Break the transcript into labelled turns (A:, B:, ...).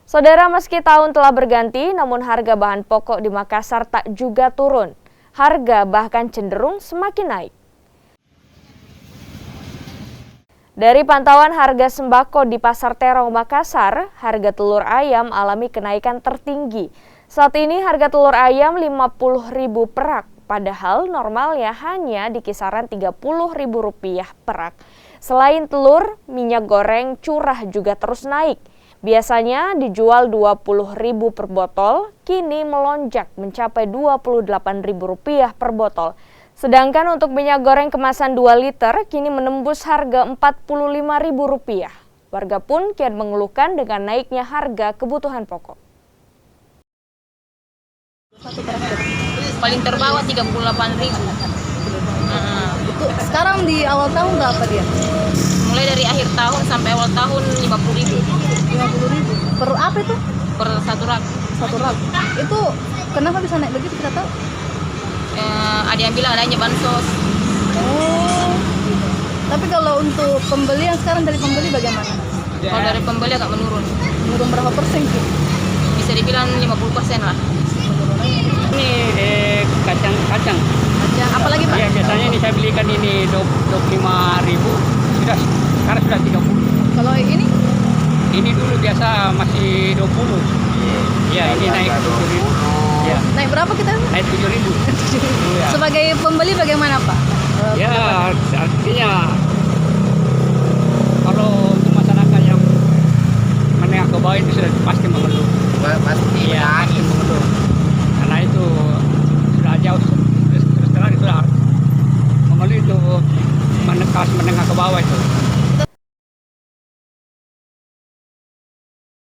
A: Saudara, meski tahun telah berganti, namun harga bahan pokok di Makassar tak juga turun. Harga bahkan cenderung semakin naik. Dari pantauan harga sembako di Pasar Terong, Makassar, harga telur ayam alami kenaikan tertinggi. Saat ini harga telur ayam Rp50.000 perak, padahal normalnya hanya di kisaran Rp30.000 perak. Selain telur, minyak goreng curah juga terus naik. Biasanya dijual Rp20.000 per botol, kini melonjak mencapai Rp28.000 per botol. Sedangkan untuk minyak goreng kemasan 2 liter kini menembus harga Rp45.000. Warga pun kian mengeluhkan dengan naiknya harga kebutuhan pokok.
B: Paling terbawah 38.000.
C: Itu sekarang di awal tahun berapa dia?
B: Mulai dari akhir tahun sampai awal tahun 50.000.
C: 50.000. Per apa itu?
B: Per satu rak.
C: Satu rak. Itu kenapa bisa naik begitu kita tahu?
B: Ada yang bilang adanya bansos.
C: Oh. Tapi kalau untuk pembeli yang sekarang dari pembeli bagaimana?
B: Kalau dari pembeli agak menurun.
C: Menurun berapa persen sih?
B: Bisa dibilang 50% lah.
D: Ini kacang.
C: Kacang. Apalagi Pak?
D: Ya, biasanya ini saya belikan ini 25.000, sekarang sudah 30.
C: Kalau ini?
D: Ini dulu biasa masih 20. Ya, ini naik 7.000. Ya.
C: Naik berapa kita?
D: Naik 7.000. Ya.
C: Sebagai pembeli bagaimana Pak?
D: Ya, artinya kalau untuk masyarakat yang menengah ke bawah itu sudah pasti mengeluh.
E: Pasti
D: Ya, pasti mengeluh. Karena itu sudah jauh, terus terang itu mengeluh itu menengah ke bawah itu.